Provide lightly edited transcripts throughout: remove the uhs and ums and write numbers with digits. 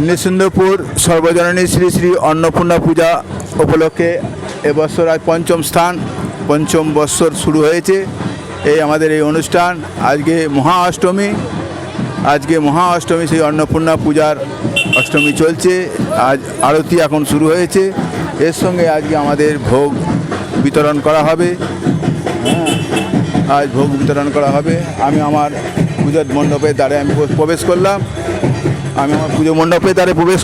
নৃসিংহপুর সর্বজননী শ্রী শ্রী অন্নপূর্ণা পূজা উপলক্ষে এবছর আজ পঞ্চম বৎসর শুরু হয়েছে এই আমাদের এই অনুষ্ঠান। আজকে মহা অষ্টমী সেই অন্নপূর্ণা পূজার অষ্টমী চলছে। আজ আরতি এখন শুরু হয়েছে। এর সঙ্গে আজকে আমাদের ভোগ বিতরণ করা হবে। আজ ভোগ বিতরণ করা হবে। আমি আমার পুজোর মণ্ডপের দ্বারে আমি প্রবেশ করলাম। পুজো মণ্ডপের দ্বারে প্রবেশ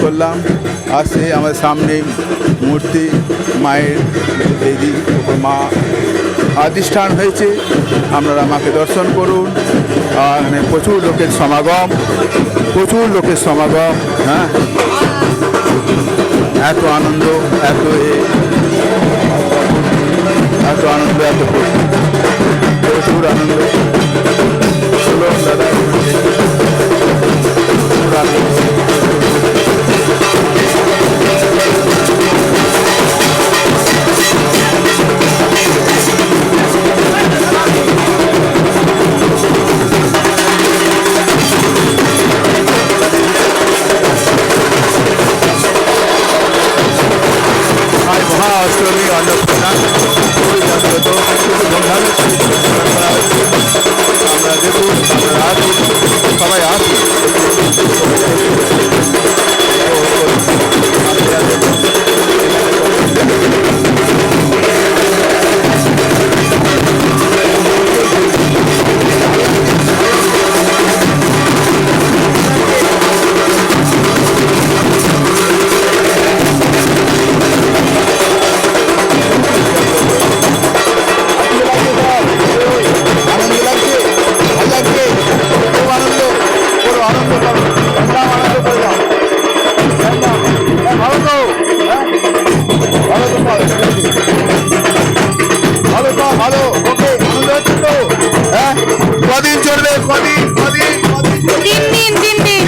করলাম। আর সে আমার সামনে মূর্তি মায়ের দেবী মা আদিষ্ঠান হয়েছে। আপনারা মাকে দর্শন করুন। আর এখানে প্রচুর লোকের সমাগম। হ্যাঁ, এত আনন্দ, এত প্রচুর আনন্দ। চলুন দাদা, অষ্টমী অন্নপূর্ণা আমরা দেখুন, আপনারা আসুন, সবাই আসুন। কদিন চলবে? তিন দিন।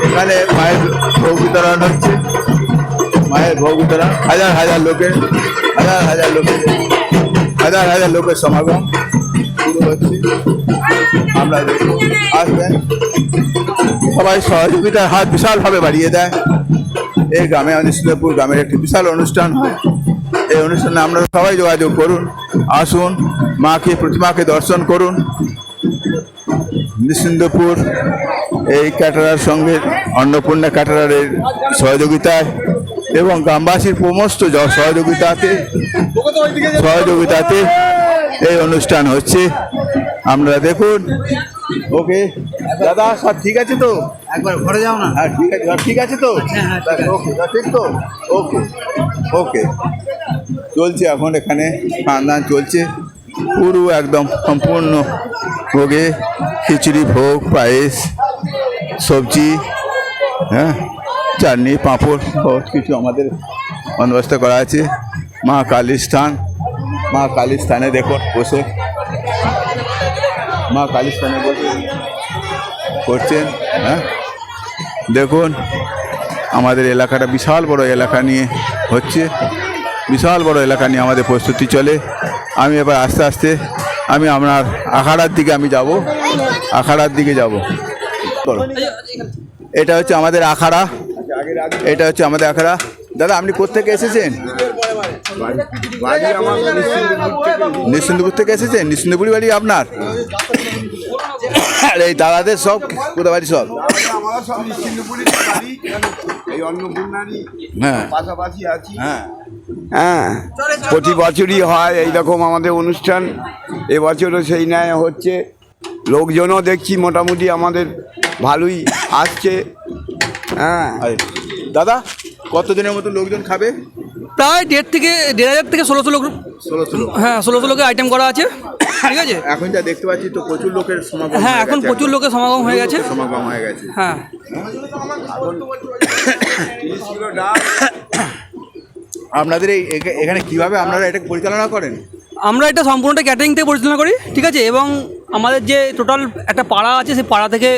এখানে মায়ের ভোগ বিতরণ হচ্ছে। হাজার লোকের সমাগম শুরু হচ্ছে। আমরা আসবেন, সবাই সহযোগিতার হাত বিশালভাবে বাড়িয়ে দেয়। এই গ্রামে নৃসিংহপুর গ্রামের একটি বিশাল অনুষ্ঠান হয়। এই অনুষ্ঠানে আপনারা সবাই যোগাযোগ করুন, আসুন, প্রতিমাকে দর্শন করুন। নৃসিংহপুর এই ক্যাটারার সঙ্গে অন্নপূর্ণা ক্যাটারারের সহযোগিতায় এবং গ্রামবাসীর সমস্ত সহযোগিতাতে এই অনুষ্ঠান হচ্ছে। আপনারা দেখুন। ওকে দাদা, সব ঠিক আছে তো? একবার ঘরে যাও না। হ্যাঁ, ঠিক আছে তো? ঠিক তো? ওকে চলছে এখন এখানে খানদান চলছে পুরো একদম সম্পূর্ণ ভোগে। খিচুড়ি ভোগ, পায়েস, সবজি, হ্যাঁ, চাটনি, পাঁপড়, বহুত কিছু আমাদের বন্দোবস্ত করা আছে। মা কালীর স্থানে দেখুন বসে করছেন। হ্যাঁ, দেখুন আমাদের এলাকাটা বিশাল বড় এলাকা নিয়ে হচ্ছে। আমাদের প্রস্তুতি চলে। আমি এবার আস্তে আস্তে আপনার আখাড়ার দিকে যাব। এটা হচ্ছে আমাদের আখাড়া। দাদা, আপনি কোত্থেকে এসেছেন? নৃসিংহপুর থেকে এসেছেন? নৃসিংহপুরি বাড়ি আপনার? আর এই দাদাদের সব কোথা বাড়ি? সব হ্যাঁ, প্রতি বছরই হয় এইরকম আমাদের অনুষ্ঠান। এবছরও সেই ন্যায় হচ্ছে। লোকজনও দেখছি মোটামুটি আমাদের ভালোই আসছে। হ্যাঁ দাদা, কতজনের মতো লোকজন খাবে? প্রায় 1,500 থেকে 1,600 লোক। 1600 লোক? হ্যাঁ, 1,600 লোকের আইটেম করা আছে। ঠিক আছে, এখন যা দেখতে পাচ্ছি তো প্রচুর লোকের সমাগম। হ্যাঁ, এখন প্রচুর লোকের সমাগম হয়ে গেছে। হ্যাঁ, আপনাদের এখানে কিভাবে আপনারা এটা পরিচালনা করেন? আমরা এটা সম্পূর্ণটা ক্যাটারিং থেকে পরিচালনা করি। ঠিক আছে, এবং আমাদের যে টোটাল একটা পাড়া আছে, সেই পাড়া থেকে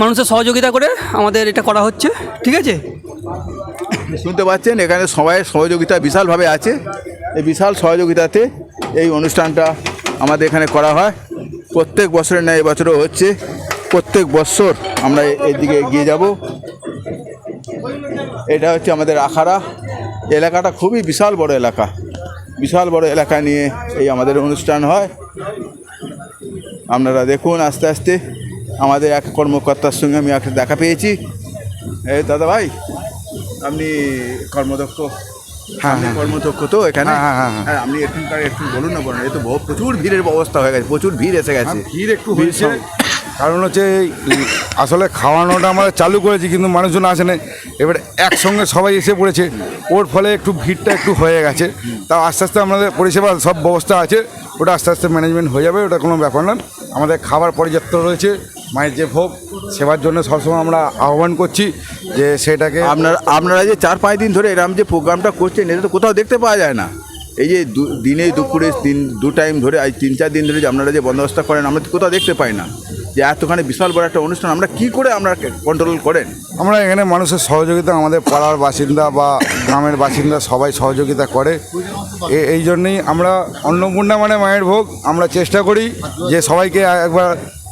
মানুষের সহযোগিতা করে আমাদের এটা করা হচ্ছে। ঠিক আছে। শুনতে পাচ্ছেন এখানে সবাই সহযোগিতা বিশালভাবে আছে। এই বিশাল সহযোগিতাতে এই অনুষ্ঠানটা আমাদের এখানে করা হয়। প্রত্যেক বছরের ন্যায় এবছরও হচ্ছে। প্রত্যেক বছর আমরা এইদিকে এগিয়ে যাব। এটা হচ্ছে আমাদের আখাড়া। এলাকাটা খুবই বিশাল বড় এলাকা। বিশাল বড় এলাকা নিয়ে এই আমাদের অনুষ্ঠান হয়। আপনারা দেখুন আস্তে আস্তে আমাদের এক কর্মকর্তার সঙ্গে আমি একটা দেখা পেয়েছি। এই দাদা ভাই, আপনি কর্মদক্ষ? হ্যাঁ, আপনি হ্যাঁ। কর্মদক্ষ তো এখানে? হ্যাঁ, হ্যাঁ, হ্যাঁ। হ্যাঁ, আপনি একটু বলুন না, বলুন। এই তো প্রচুর ভিড়ের অবস্থা হয়ে গেছে, প্রচুর ভিড় এসে গেছে। ভিড় একটু হয়েছে, কারণ হচ্ছে আসলে খাওয়ানোটা আমরা চালু করেছি কিন্তু মানুষজন আসে না। এবারে একসঙ্গে সবাই এসে পড়েছে, ওর ফলে একটু ভিড়টা একটু হয়ে গেছে। তাও আস্তে আস্তে আমাদের পরিষেবা সব ব্যবস্থা আছে, ওটা আস্তে আস্তে ম্যানেজমেন্ট হয়ে যাবে, ওটা কোনো ব্যাপার না। আমাদের খাবার পর্যাপ্ত রয়েছে, মায়ের যে ভোগ সেবার জন্য সবসময় আমরা আহ্বান করছি যে সেটাকে আপনারা যে 4-5 দিন ধরে এরকম যে প্রোগ্রামটা করছেন, এটা তো কোথাও দেখতে পাওয়া যায় না। এই যে দিনে দুপুরে দু টাইম ধরে, আজ 3-4 দিন ধরে যে আপনারা যে বন্দোবস্ত করেন, আমরা তো কোথাও দেখতে পাই না। যে এতখানি বিশাল বড় একটা অনুষ্ঠান আমরা কি করে আমরা কন্ট্রোল করেন? আমরা এখানে মানুষের সহযোগিতা, আমাদের পাড়ার বাসিন্দা বা গ্রামের বাসিন্দা সবাই সহযোগিতা করে। এই জন্যেই আমরা অন্নপূর্ণা মানে মায়ের ভোগ, আমরা চেষ্টা করি যে সবাইকে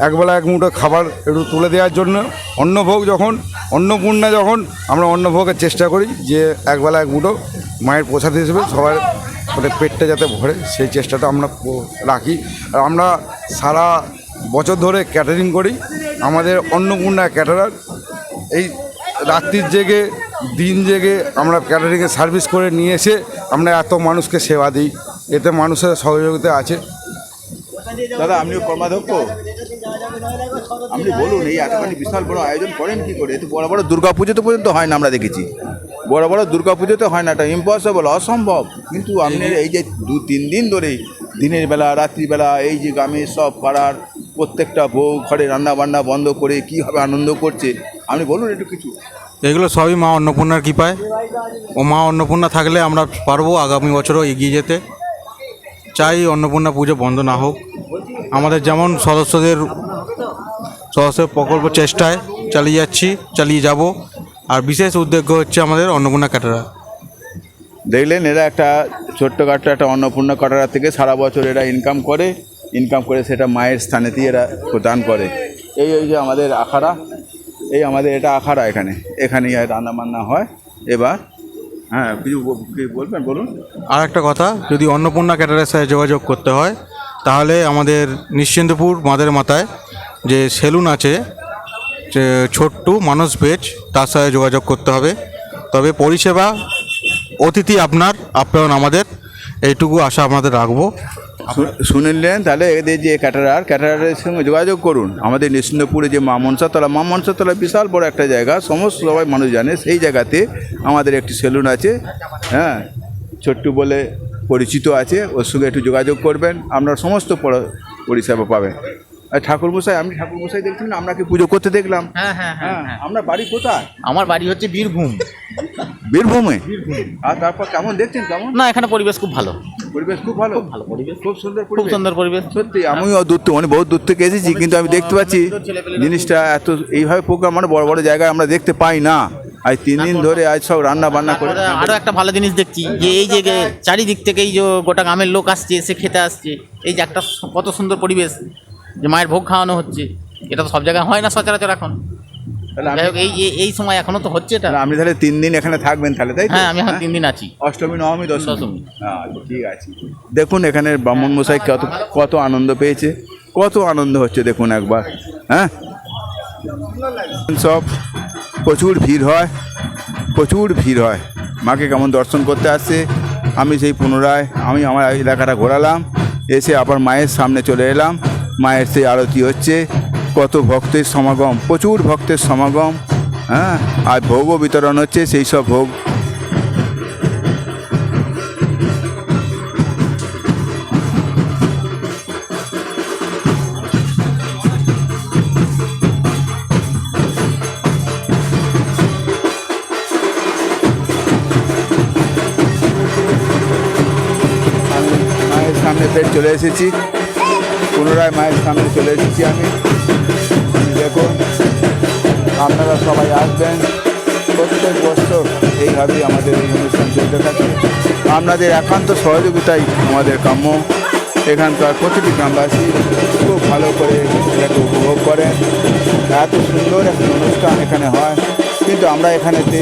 একবেলা এক মুঠো খাবার একটু তুলে দেওয়ার জন্য। অন্নভোগ যখন অন্নপূর্ণা যখন আমরা অন্নভোগের চেষ্টা করি যে একবেলা এক মুঠো মায়ের প্রসাদ হিসেবে সবার পেটটা যাতে ভরে, সেই চেষ্টাটা আমরা রাখি। আর আমরা সারা বছর ধরে ক্যাটারিং করি। আমাদের অন্নপূর্ণা ক্যাটারার এই রাত্রির জেগে দিন জেগে আমরা ক্যাটারিংয়ে সার্ভিস করে নিয়ে এসে আমরা এত মানুষকে সেবা দিই, এতে মানুষের সহযোগিতা আছে। দাদা, আপনিও কর্মাধ্যক্ষ, আপনি বলুন এই এতখানি বিশাল বড় আয়োজন করেন কি করে? এত বড় বড় দুর্গা পুজো তো পর্যন্ত হয় না, আমরা দেখেছি। বড় বড় দুর্গা পুজোতে হয় না, এটা ইম্পসিবল, অসম্ভব। কিন্তু আপনি এই যে 2-3 দিন ধরে দিনের বেলা রাত্রিবেলা এই যে গ্রামের সব পাড়ার প্রত্যেকটা বউ ঘরে রান্না বান্না বন্ধ করে কীভাবে আনন্দ করছে, আপনি বলুন একটু কিছু। এগুলো সবই মা অন্নপূর্ণার কৃপায়। ও মা অন্নপূর্ণা থাকলে আমরা পারবো আগামী বছরও এগিয়ে যেতে। চাই অন্নপূর্ণা পুজো বন্ধ না হোক। আমাদের যেমন সদস্য প্রকল্প চেষ্টায় চালিয়ে যাব। আর বিশেষ উদ্যোগ হচ্ছে আমাদের অন্নপূর্ণা ক্যাটারার। দেখলেন, এরা একটা ছোট্টখাট্ট একটা অন্নপূর্ণা কাটারা থেকে সারা বছর এরা ইনকাম করে সেটা মায়ের স্থানেতেই এরা প্রদান করে। এই যে আমাদের আখাড়া, এই আমাদের এটা আখাড়া, এখানেই রান্না বান্না হয়। এবার হ্যাঁ, কিছু বলবেন, বলুন। আর একটা কথা, যদি অন্নপূর্ণা ক্যাটারের সাথে যোগাযোগ করতে হয় তাহলে আমাদের নিশ্চিন্তপুর মাদের মাথায় যে সেলুন আছে, ছোট্টু মানস ভেজ, তার সাথে যোগাযোগ করতে হবে। তবে পরিষেবা অতিথি আপনার আপ্যায়ন আমাদের, এইটুকু আশা আমাদের রাখবো। শুনলেন? তাহলে এদের যে ক্যাটারারের সঙ্গে যোগাযোগ করুন। আমাদের নিশ্চিন্তপুরে যে মা মনসাতলা বিশাল বড় একটা জায়গা, সমস্ত সবাই মানুষ জানে। সেই জায়গাতে আমাদের একটি সেলুন আছে, হ্যাঁ, ছোট্টু বলে পরিচিত আছে। ওর সঙ্গে একটু যোগাযোগ করবেন, আপনার সমস্ত পরিষেবা পাবেন। আর ঠাকুরমশাই, আপনি ঠাকুরমশাই দেখছেন, আমরা কি পুজো করতে দেখলাম। হ্যাঁ, আপনার বাড়ি কোথায়? আমার বাড়ি হচ্ছে বীরভূম। বীরভূমে? আর তারপর কেমন দেখছেন? কেমন না, এখানে পরিবেশ খুব ভালো। পরিবেশ খুব ভালো, ভালো পরিবেশ, খুব সুন্দর খুব সুন্দর পরিবেশ। সত্যি আমিও বহুত দূর থেকে এসেছি, কিন্তু আমি দেখতে পাচ্ছি জিনিসটা এত এইভাবে প্রোগ্রাম মানে বড় বড় জায়গায় আমরা দেখতে পাই না। আজ 3 দিন ধরে আজ সব রান্না বান্না করে। আরো একটা ভালো জিনিস দেখছি যে এই যে চারিদিক থেকে এই যে গোটা গ্রামের লোক আসছে, এসে খেতে আসছে। এই যে একটা কত সুন্দর পরিবেশ, যে মায়ের ভোগ খাওয়ানো হচ্ছে, এটা তো সব জায়গায় হয় না সচরাচর এখন। যাই হোক, এই সময় এখনো তো হচ্ছে এটা। আপনি তাহলে 3 দিন এখানে থাকবেন তাহলে, তাই তো? হ্যাঁ, আমি এখন 3 দিন আছি। অষ্টমী, নবমী, দশমী। দশমী। ঠিক আছে। দেখুন এখানে ব্রাহ্মণ মশাই কত আনন্দ পেয়েছে, কত আনন্দ হচ্ছে দেখুন একবার। হ্যাঁ, সব প্রচুর ভিড় হয়। মাকে কেমন দর্শন করতে আসছে। আমি সেই পুনরায় আমার এলাকাটা ঘোরালাম, এসে আবার মায়ের সামনে চলে এলাম। মায়ের সেই আরতি হচ্ছে, কত ভক্তের সমাগম, প্রচুর ভক্তের সমাগম। হ্যাঁ, আর ভোগও বিতরণ হচ্ছে, সেই সব ভোগ। মায়ের সামনে ফের চলে এসেছি, পুনরায় মায়ের সামনে চলে এসেছি আমি। দেখুন, আপনারা সবাই আসবেন, প্রত্যেক বছর এইভাবেই আমাদের এই অনুষ্ঠান চলতে থাকে। আপনাদের একান্ত সহযোগিতাই আমাদের কাম্য। এখানকার প্রতিটি গ্রামবাসী খুব ভালো করে এটাকে উপভোগ করেন। এত সুন্দর একটা অনুষ্ঠান এখানে হয়, কিন্তু আমরা এখানেতে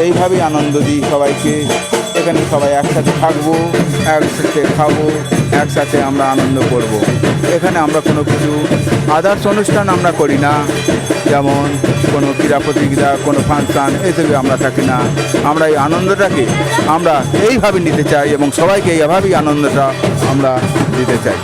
এইভাবেই আনন্দ দিই সবাইকে। এখানে সবাই একসাথে থাকবো, একসাথে খাবো, একসাথে আমরা আনন্দ করব। এখানে আমরা কোনো কিছু আদার্স অনুষ্ঠান আমরা করি না, যেমন কোনো ক্রীড়া প্রতিযোগিতা, কোনো ফাংশান, এসবে আমরা থাকি না। আমরা এই আনন্দটাকে আমরা এইভাবে নিতে চাই এবং সবাইকে এইভাবেই আনন্দটা আমরা দিতে চাই।